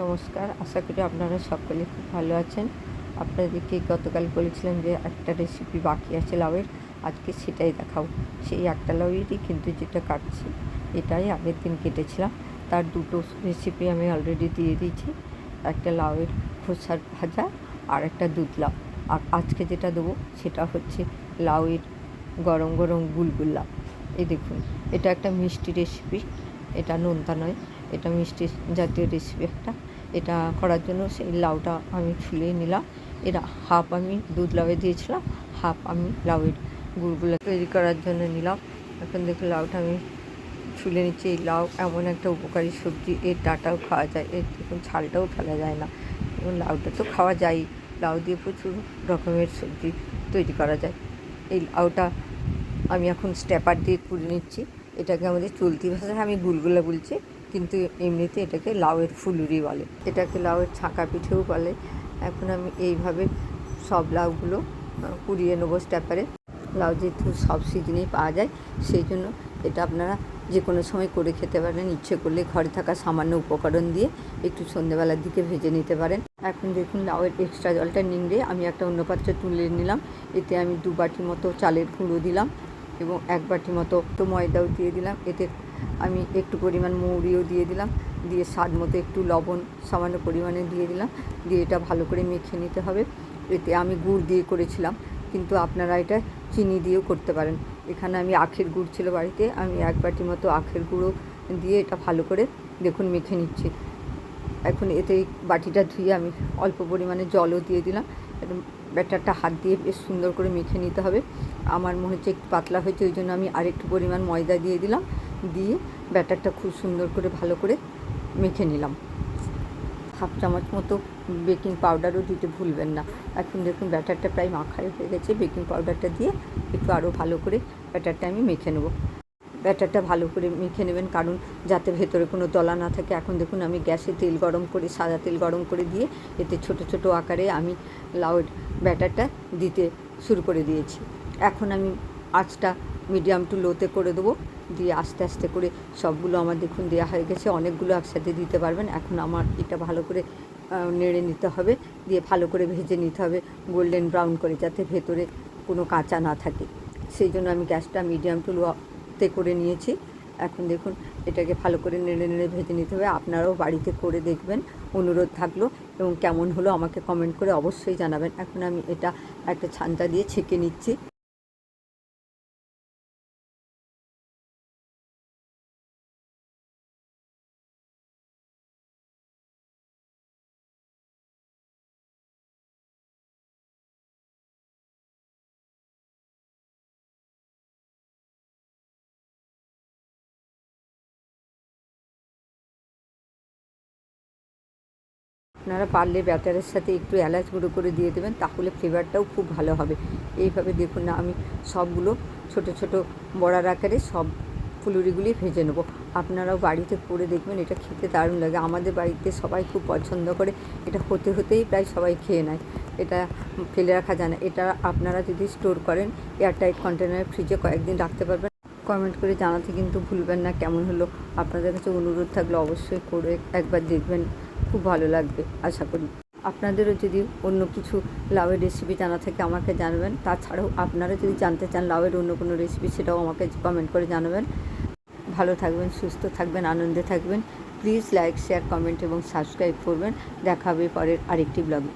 নমস্কার, আশা করি আপনারা সকলে খুব ভালো আছেন। আপনাদেরকে গতকাল বলেছিলাম যে একটা রেসিপি বাকি আছে লাউয়ের, আজকে সেটাই দেখাবো। সেই একটা লাউয়েরই কিন্তু যেটা কাটছি, এটাই আগের দিন কেটেছিলাম। তার দুটো রেসিপি আমি অলরেডি দিয়ে দিয়েছি, একটা লাউয়ের খোসার ভাজা আর একটা দুধ লাউ। আর আজকে যেটা দেবো সেটা হচ্ছে লাউয়ের গরম গরম গুলগুলা। এই দেখুন, এটা একটা মিষ্টি রেসিপি, এটা নোনতা নয়, এটা মিষ্টি জাতীয় রেসিপি একটা। এটা করার জন্য সেই লাউটা আমি ছুলে নিলাম। এটা হাফ আমি দুধ লাউয়ে দিয়েছিলাম, হাফ আমি লাউয়ের গুড়গুলো তৈরি করার জন্য নিলাম। এখন দেখুন লাউটা আমি ছুলে নিচ্ছি। এই লাউ এমন একটা উপকারী সবজি, এর ডাঁটাও খাওয়া যায়, এর দেখুন ছালটাও ফেলা যায় না। এবং লাউটা তো খাওয়া যায়, লাউ দিয়ে প্রচুর রকমের সবজি তৈরি করা যায়। এই লাউটা আমি এখন স্ট্যাপার দিয়ে কুড়ে নিচ্ছি। এটাকে আমাদের চলতি ভাষায় আমি গুলগুলা বলছি, কিন্তু এমনিতে এটাকে লাউয়ের ফুলুরি বলে, এটাকে লাউয়ের ছাঁকা পিঠেও বলে। এখন আমি এইভাবে সব লাউগুলো কুড়িয়ে নেবো স্ট্যাপারে। লাউ যেহেতু সব সিজনেই পাওয়া যায়, সেই জন্য এটা আপনারা যে কোনো সময় করে খেতে পারেন। ইচ্ছে করলে ঘরে থাকা সামান্য উপকরণ দিয়ে একটু সন্ধ্যেবেলার দিকে ভেজে নিতে পারেন। এখন দেখুন লাউয়ের এক্সট্রা জলটা নিংড়ে আমি একটা অন্য পাত্রে তুলে নিলাম। এতে আমি 2 বাটি মতো চালের গুঁড়ো দিলাম এবং 1 বাটি মতো ময়দাও দিয়ে দিলাম। এতে আমি একটু পরিমাণ মৌরিও দিয়ে দিলাম, দিয়ে স্বাদ মতো একটু লবণ সামান্য পরিমাণে দিয়ে দিলাম। দিয়ে এটা ভালো করে মেখে নিতে হবে। এতে আমি গুড় দিয়ে করেছিলাম, কিন্তু আপনারা এটা চিনি দিয়েও করতে পারেন। এখানে আমি আখের গুড় ছিল বাড়িতে, আমি 1 বাটি মতো আখের গুঁড়ো দিয়ে এটা ভালো করে দেখুন মেখে নিচ্ছি। এখন এতে বাটিটা ধুয়ে আমি অল্প পরিমাণে জলও দিয়ে দিলাম। ব্যাটারটা হাত দিয়ে বেশ সুন্দর করে মেখে নিতে হবে। আমার মনে হচ্ছে একটু পাতলা হয়েছে, ওই জন্য আমি আরেকটু পরিমাণ ময়দা দিয়ে দিলাম। দিয়ে ব্যাটারটা খুব সুন্দর করে ভালো করে মেখে নিলাম। হাফ চামচ মতো বেকিং পাউডারও দিতে ভুলবেন না। এখন দেখুন ব্যাটারটা প্রায় মাখাই হয়ে গেছে। বেকিং পাউডারটা দিয়ে একটু আরও ভালো করে ব্যাটারটা আমি মেখে নেব। ব্যাটারটা ভালো করে মেখে নেবেন, কারণ যাতে ভেতরে কোনো দলা না থাকে। এখন দেখুন আমি গ্যাসে তেল গরম করে, সাদা তেল গরম করে দিয়ে এতে ছোট ছোট আকারে আমি লাউয়ের ব্যাটারটা দিতে শুরু করে দিয়েছি। এখন আমি আঁচটা মিডিয়াম টু লোতে করে দেবো। দিয়ে আস্তে আস্তে করে সবগুলো আমার দেখুন দেওয়া হয়ে গেছে। অনেকগুলো একসাথে দিতে পারবেন। এখন আমার এটা ভালো করে নেড়ে নিতে হবে, দিয়ে ভালো করে ভেজে নিতে হবে গোল্ডেন ব্রাউন করে, যাতে ভেতরে কোনো কাঁচা না থাকে। সেই জন্য আমি গ্যাসটা মিডিয়াম টু লোতে করে নিয়েছি। এখন দেখুন এটাকে ভালো করে নেড়ে নেড়ে ভেজে নিতে হবে। আপনারাও বাড়িতে করে দেখবেন, অনুরোধ থাকলো। এবং কেমন হলো আমাকে কমেন্ট করে অবশ্যই জানাবেন। এখন আমি এটা একটা ছান্তা দিয়ে ছেঁকে নিচ্ছি। আপনারা পারলে ব্যাটারের সাথে একটু এলাচ গুঁড়ো করে দিয়ে দেবেন, তাহলে ফ্লেভারটাও খুব ভালো হবে। এইভাবে দেখুন না, আমি সবগুলো ছোট ছোট বড়ার আকারে সব ফুলুরিগুলি ভেজে নেবো। আপনারাও বাড়িতে করে দেখবেন, এটা খেতে দারুণ লাগে। আমাদের বাড়িতে সবাই খুব পছন্দ করে। এটা হতে হতেই প্রায় সবাই খেয়ে নেয়, এটা ফেলে রাখা যায় না। এটা আপনারা যদি স্টোর করেন এয়ারটাইট কন্টেনারে, ফ্রিজে কয়েকদিন রাখতে পারবেন। কমেন্ট করে জানাতে কিন্তু ভুলবেন না কেমন হলো। আপনাদের কাছে অনুরোধ থাকলে অবশ্যই করে একবার দেখবেন, খুব ভালো লাগবে আশা করি। আপনাদেরও যদি অন্য কিছু লাউয়ের রেসিপি জানা থাকে আমাকে জানাবেন। তাছাড়াও আপনারা যদি জানতে চান লাউয়ের অন্য কোনো রেসিপি, সেটাও আমাকে কমেন্ট করে জানাবেন। ভালো থাকবেন, সুস্থ থাকবেন, আনন্দে থাকবেন। প্লিজ লাইক, শেয়ার, কমেন্ট এবং সাবস্ক্রাইব করবেন। দেখা হবে পরের আরেকটি ব্লগে।